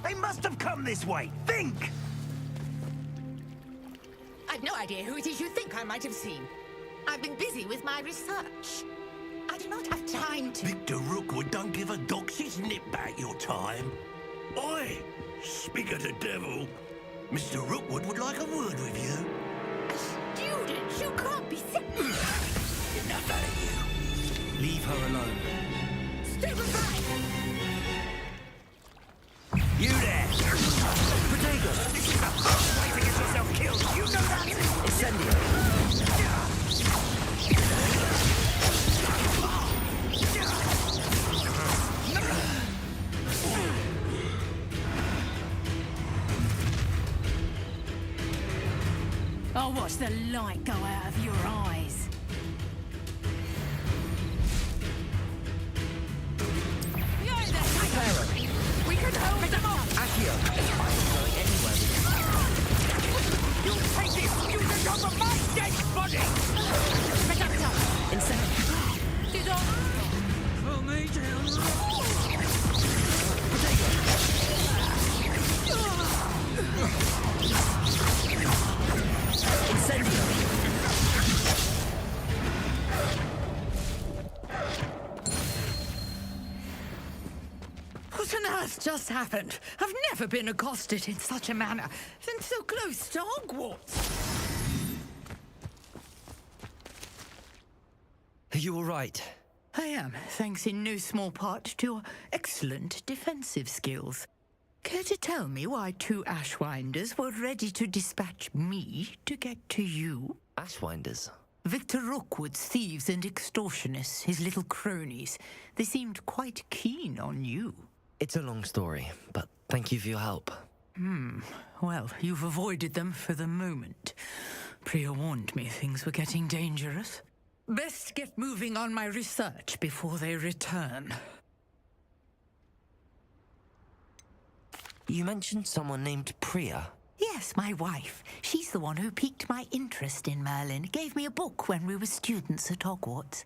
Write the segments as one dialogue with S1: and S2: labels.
S1: They must have come this way. Think!
S2: I've no idea who it is you think I might have seen. I've been busy with my research. I do not have time to...
S3: Victor Rookwood don't give a doxy's nip back your time. Oi, speak of the devil. Mr. Rookwood would like a word with you.
S2: Students, you can't be sick.
S3: Enough out of you.
S1: Leave her alone.
S2: Stay aside!
S1: You there! Potato! This is the first way to get yourself killed! You know that! Incendio!
S4: I'll watch the light go out of your eyes. You're in the
S1: Clara!
S2: We could hold them off!
S1: Accio! I'm not going anywhere with you. You'll take this student off of my dead body!
S2: Protector!
S1: Incendio!
S4: Did I? For me,
S1: Incendio!
S4: What on earth just happened? I've never been accosted in such a manner, and so close to Hogwarts.
S1: Are you all right?
S4: I am, thanks in no small part to your excellent defensive skills. Care to tell me why two Ashwinders were ready to dispatch me to get to you?
S1: Ashwinders?
S4: Victor Rookwood's thieves and extortionists, his little cronies. They seemed quite keen on you.
S1: It's a long story, but thank you for your help.
S4: Well, you've avoided them for the moment. Priya warned me things were getting dangerous. Best get moving on my research before they return.
S1: You mentioned someone named Priya.
S4: Yes, my wife. She's the one who piqued my interest in Merlin. Gave me a book when we were students at Hogwarts.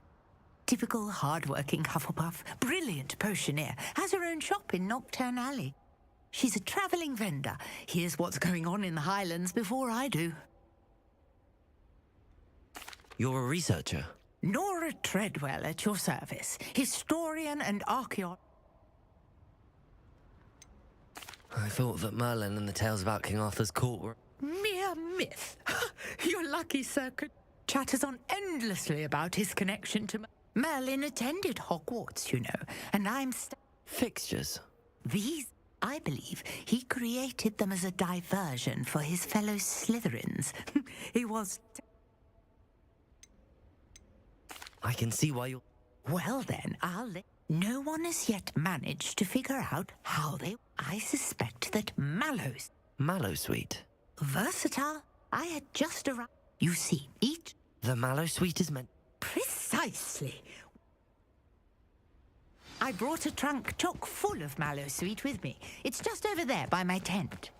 S4: Typical hard-working Hufflepuff, brilliant potioneer, has her own shop in Knockturn Alley. She's a travelling vendor. Hears what's going on in the Highlands before I do.
S1: You're a researcher?
S4: Nora Treadwell at your service, historian and archaeologist.
S1: I thought that Merlin and the tales about King Arthur's court were...
S4: Mere myth. You're lucky, sir. Chatters on endlessly about his connection to... Merlin attended Hogwarts, you know, and I'm...
S1: Fixtures?
S4: These, I believe, he created them as a diversion for his fellow Slytherins. He was...
S1: I can see why you're...
S4: Well then, No one has yet managed to figure out how they... I suspect that Mallows...
S1: Mallowsweet?
S4: Versatile. I had just arrived... You see, each...
S1: The Mallowsweet is meant...
S4: Precisely. I brought a trunk chock full of Mallowsweet with me. It's just over there by my tent.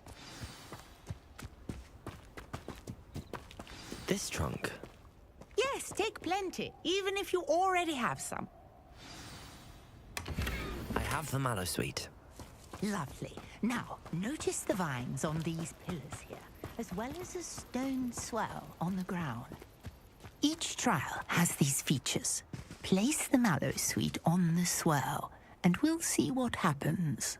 S1: This trunk?
S4: Yes, take plenty, even if you already have some.
S1: I have the Mallowsweet.
S4: Lovely. Now, notice the vines on these pillars here, as well as a stone swell on the ground. Each trial has these features. Place the Mallowsweet on the swell, and we'll see what happens.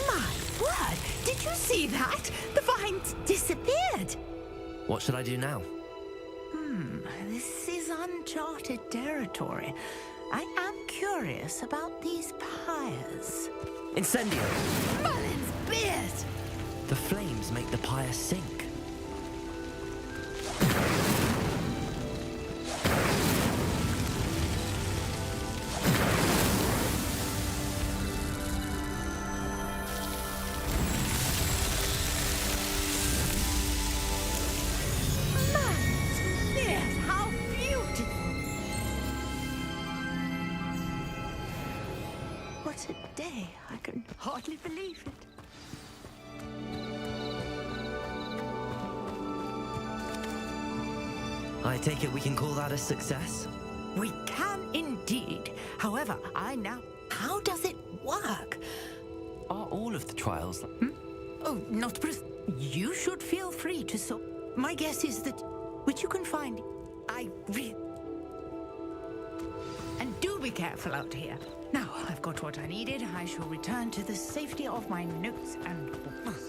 S4: My word! Did you see that? The vines disappeared!
S1: What should I do now?
S4: This is uncharted territory. I am curious about these pyres.
S1: Incendio!
S4: Merlin's beard!
S1: The flames make the pyre sink.
S4: Merlin's beard! How beautiful! What a day! I can hardly believe it.
S1: I take it we can call that a success?
S4: We can indeed. However, I now... How does it work?
S5: Are all of the trials...
S4: Oh, not... You should feel free to so... My guess is that... Which you can find... And do be careful out here. Now, I've got what I needed. I shall return to the safety of my notes and books.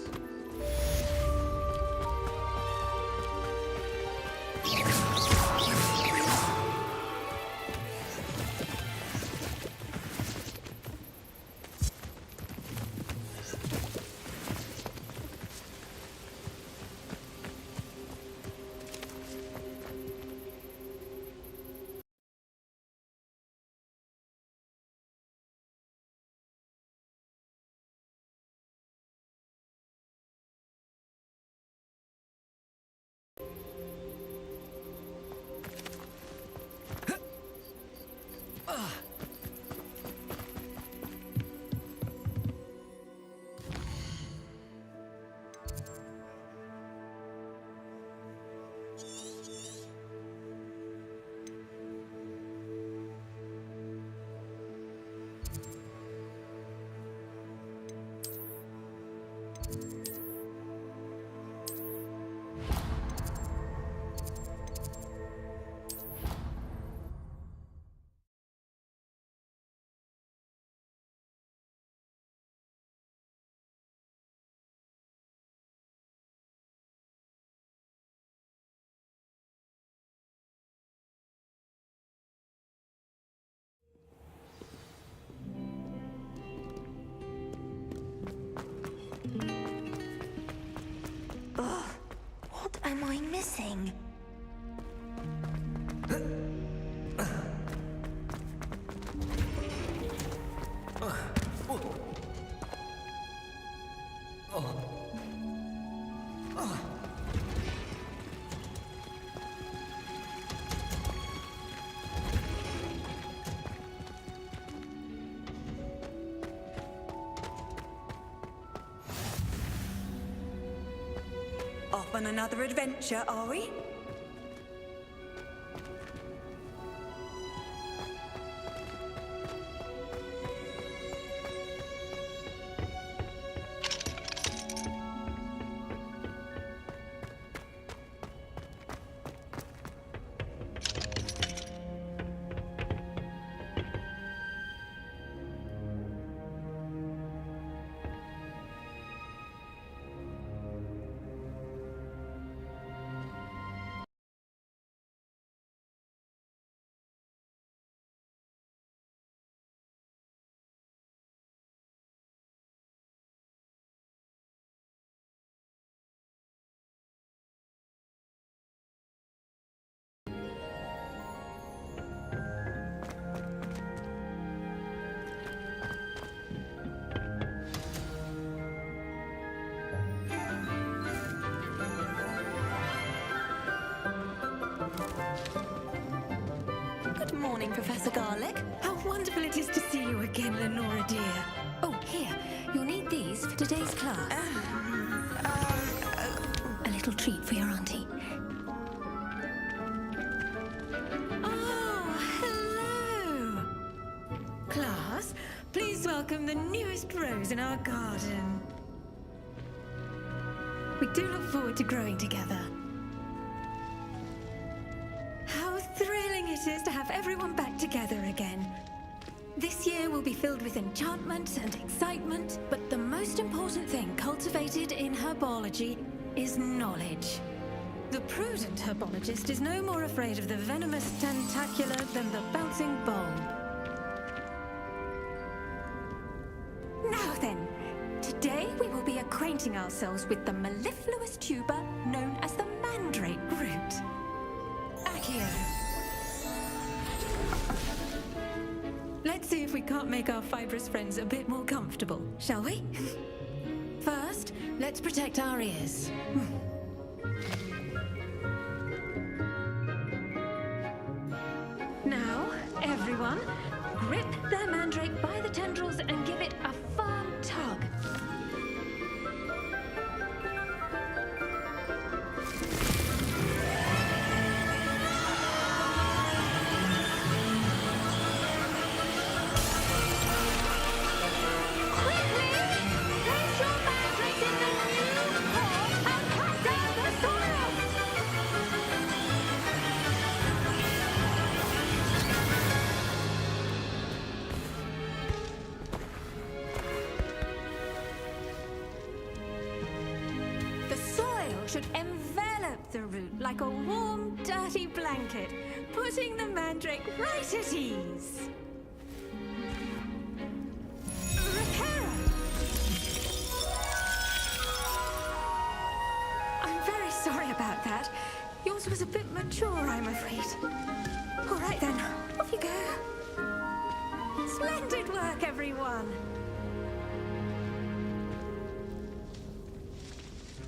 S6: What am I missing?
S7: Off on another adventure, are we?
S6: Good morning, Professor Garlic.
S7: How wonderful it is to see you again, Lenora dear.
S6: Oh, here. You'll need these for today's class. A little treat for your auntie.
S7: Oh, hello! Class, please welcome the newest rose in our garden. We do look forward to growing together. How thrilling it is to have everyone back together again. This year will be filled with enchantment and excitement, but the most important thing cultivated in herbology is knowledge. The prudent herbologist is no more afraid of the venomous tentacular than the bouncing bulb. Now then, today we will be acquainting ourselves with the mellifluous tuber known as the mandrake root. Accio. Let's see if we can't make our fibrous friends a bit more comfortable, shall we? First, let's protect our ears. Now, everyone, grip their mandrake by the tendrils and give it a firm tug. like a warm, dirty blanket, putting the mandrake right at ease. Reparo! I'm very sorry about that. Yours was a bit mature, I'm afraid. All right then, off you go. Splendid work, everyone.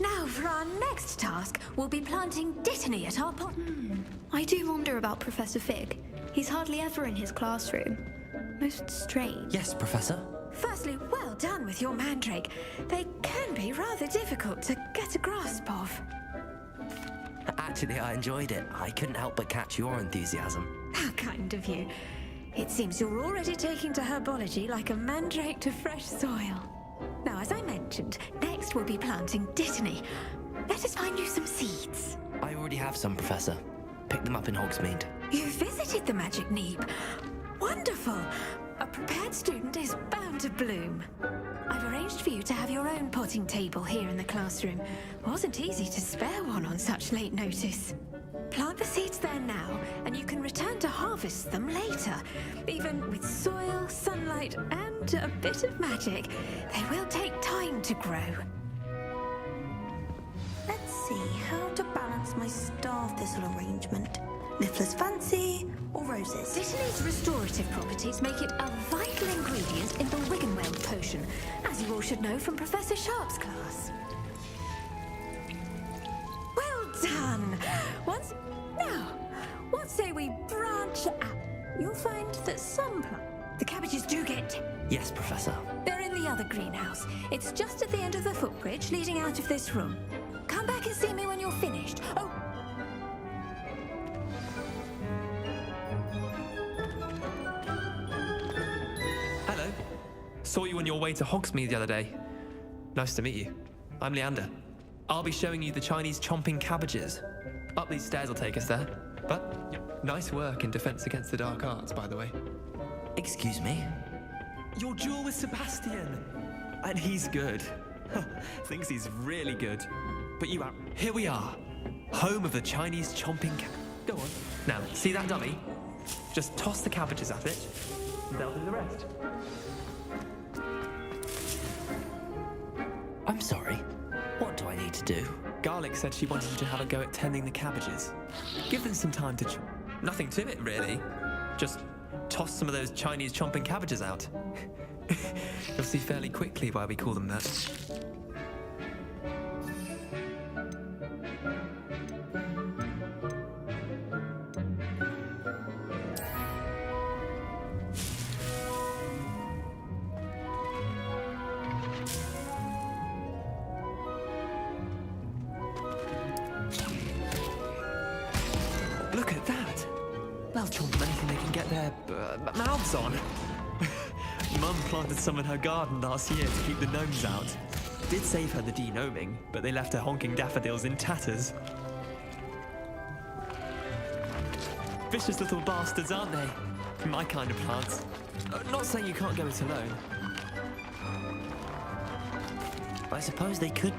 S7: Now, for our next task, we'll be planting Dittany at our pot.
S6: I do wonder about Professor Fig. He's hardly ever in his classroom. Most strange.
S5: Yes, Professor.
S7: Firstly, well done with your mandrake. They can be rather difficult to get a grasp of.
S5: Actually, I enjoyed it. I couldn't help but catch your enthusiasm.
S7: How kind of you. It seems you're already taking to herbology like a mandrake to fresh soil. Now, as I mentioned, next we'll be planting Dittany. Let us find you some seeds.
S5: I already have some, Professor. Picked them up in Hogsmeade.
S7: You visited the Magic Neep. Wonderful. A prepared student is bound to bloom. I've arranged for you to have your own potting table here in the classroom. Wasn't easy to spare one on such late notice. Plant the seeds there now, and you can return to harvest them later. Even with soil, sunlight, and a bit of magic, they will take time to grow.
S8: Let's see how to balance my star thistle arrangement. Niffler's fancy or roses?
S7: Dittany's restorative properties make it a vital ingredient in the Wiggenweld potion, as you all should know from Professor Sharp's class. Well done! What say we branch out? You'll find that some the cabbages do get...
S5: Yes, Professor.
S7: They're in the other greenhouse. It's just at the end of the footbridge leading out of this room. Come back and see me when you're finished. Oh!
S9: Hello. Saw you on your way to Hogsmeade the other day. Nice to meet you. I'm Leander. I'll be showing you the Chinese chomping cabbages. Up these stairs will take us there. But nice work in Defense Against the Dark Arts, by the way.
S5: Excuse me?
S9: Your duel with Sebastian. And he's good. Thinks he's really good. But you out. Here we are. Home of the Chinese chomping Go on. Now, see that dummy? Just toss the cabbages at it, and they'll do the rest.
S5: I'm sorry. What do I need to do?
S9: Garlic said she wanted you to have a go at tending the cabbages. Give them some time to Nothing to it, really. Just toss some of those Chinese chomping cabbages out. You'll see fairly quickly why we call them that. Look at that! They'll chomp anything they can get their mouths on. Mum planted some in her garden last year to keep the gnomes out. Did save her the de-gnoming, but they left her honking daffodils in tatters. Vicious little bastards, aren't they? My kind of plants. Not saying you can't go it alone.
S5: I suppose they could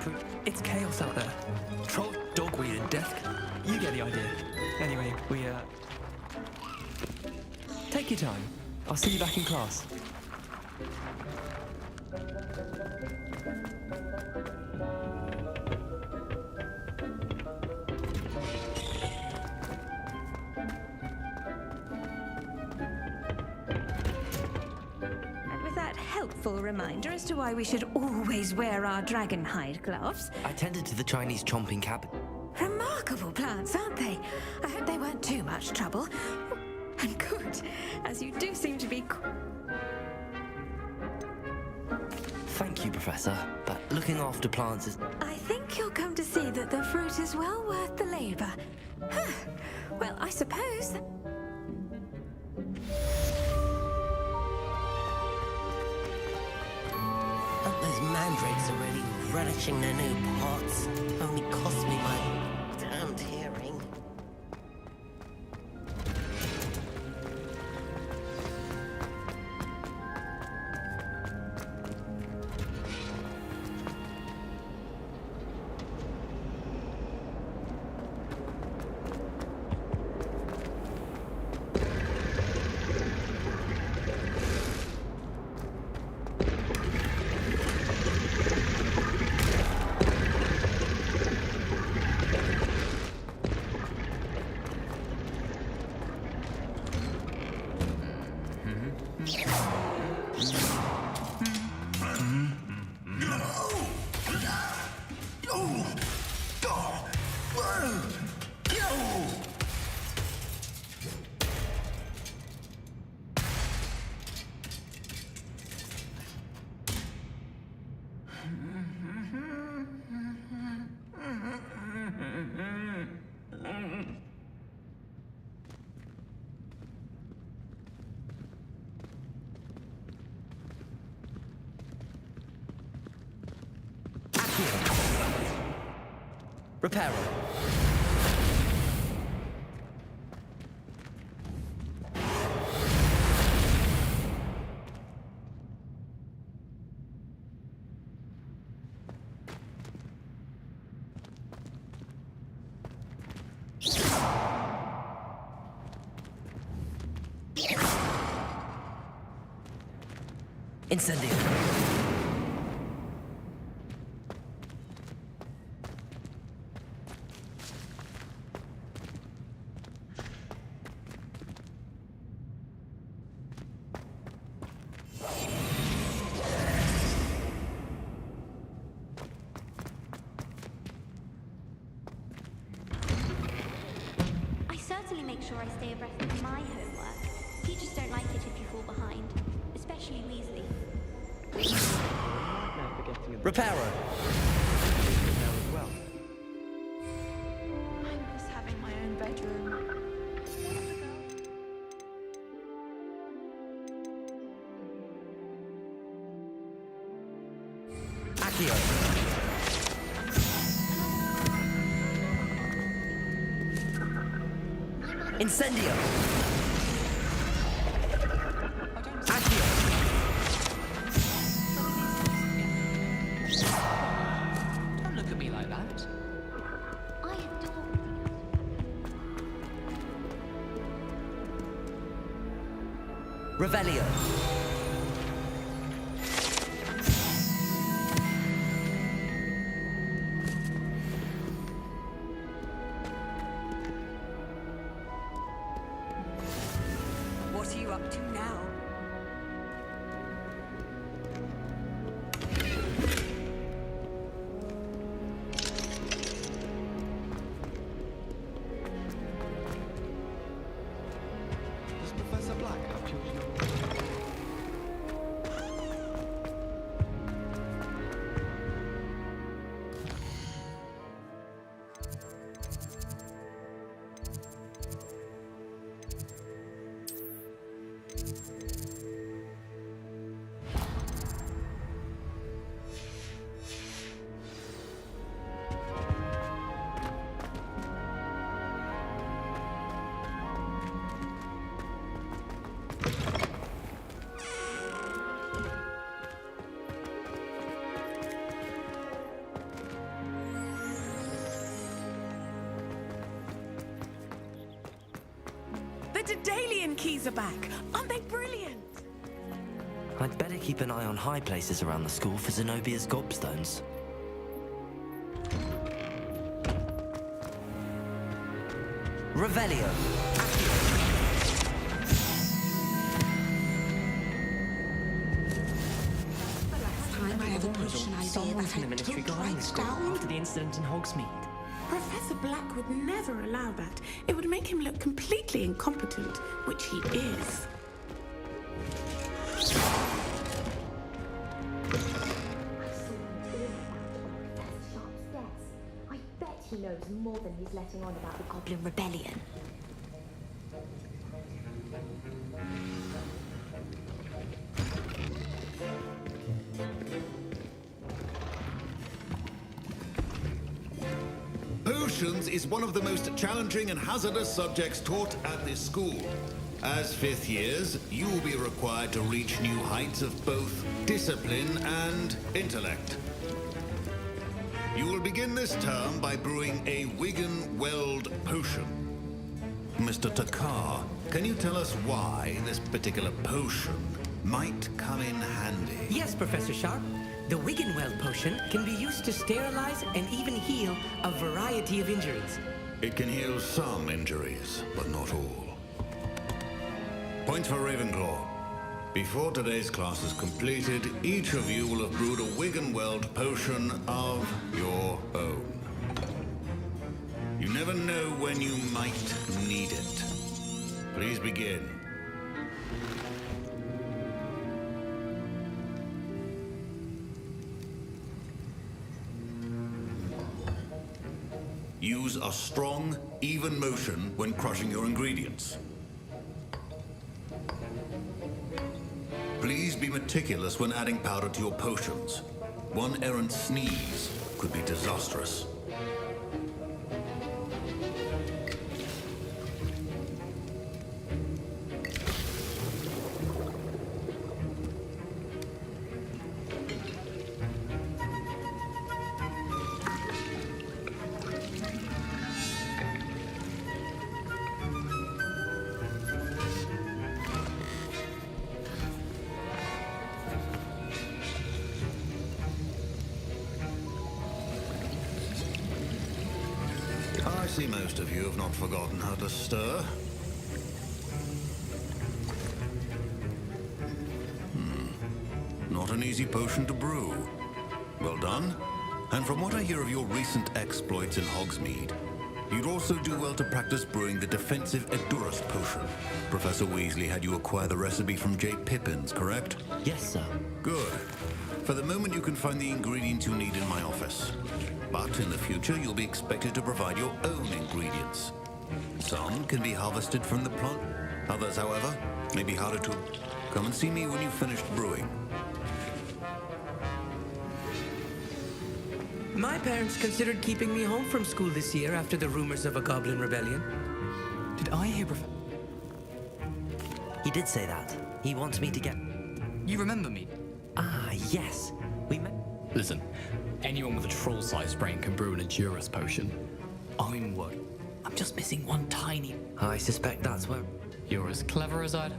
S9: It's chaos out there. Troll, dogweed, and death. You get the idea. Anyway, take your time. I'll see you back in class.
S7: And with that helpful reminder as to why we should always wear our dragon hide gloves.
S5: I tended to the Chinese chomping cabbage.
S7: Remarkable plants, aren't they? I hope they weren't too much trouble. And good, as you do seem to be...
S5: Thank you, Professor, but looking after plants is...
S7: I think you'll come to see that the fruit is well worth the labor. Well, I suppose...
S8: Hope those mandrakes are really relishing their new pots. Only cost me my damned hearing.
S5: Reparo. Incendio.
S10: I certainly make sure I stay abreast of my homework. Teachers don't like it if you fall behind, especially Weasley.
S5: Reparo.
S2: I miss having my own bedroom.
S5: Accio. Incendio. Accio.
S9: Don't look at me like that.
S10: I adore
S5: Revelio.
S2: What are you up to now?
S9: Does Professor Black have children?
S2: The Daedalian keys are back. Aren't they brilliant?
S5: I'd better keep an eye on high places around the school for Zenobia's gobstones. Revelio.
S2: Time I have a potion idea
S9: Someone
S2: that
S9: from the
S2: I
S9: Ministry
S2: took
S9: guarding the
S2: right
S9: school
S2: down.
S9: after the incident in Hogsmeade.
S11: Professor Black would never allow that. It would make him look completely incompetent, which he is.
S10: I bet he knows more than he's letting on about the Goblin Rebellion.
S12: Potions is one of the most challenging and hazardous subjects taught at this school. As fifth years, you will be required to reach new heights of both discipline and intellect. You will begin this term by brewing a Wigan Weld potion. Mr. Takar, can you tell us why this particular potion might come in handy?
S13: Yes, Professor Sharp. The Wiggenweld potion can be used to sterilize and even heal a variety of injuries.
S12: It can heal some injuries, but not all. Points for Ravenclaw. Before today's class is completed, each of you will have brewed a Wiggenweld potion of your own. You never know when you might need it. Please begin. Use a strong, even motion when crushing your ingredients. Please be meticulous when adding powder to your potions. One errant sneeze could be disastrous. see most of you have not forgotten how to stir. Not an easy potion to brew. Well done. And from what I hear of your recent exploits in Hogsmeade, you'd also do well to practice brewing the defensive Edurus potion. Professor Weasley had you acquire the recipe from J. Pippins, correct?
S5: Yes, sir.
S12: Good. For the moment, you can find the ingredients you need in my office. But in the future, you'll be expected to provide your own ingredients. Some can be harvested from the plant. Others, however, may be harder to... Come and see me when you've finished brewing.
S13: My parents considered keeping me home from school this year after the rumors of a goblin rebellion.
S9: Did I hear
S5: He did say that. He wants me to get...
S14: You remember me?
S5: Ah, yes. We met...
S14: Listen, anyone with a troll-sized brain can brew an Edurus potion. I'm what? I'm just missing one tiny...
S5: I suspect that's where...
S14: You're as clever as I'd...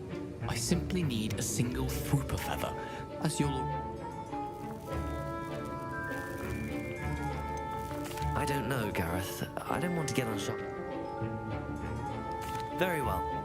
S14: I simply need a single Fwooper feather, as you'll...
S5: I don't know, Gareth. I don't want to get on shot. Very well.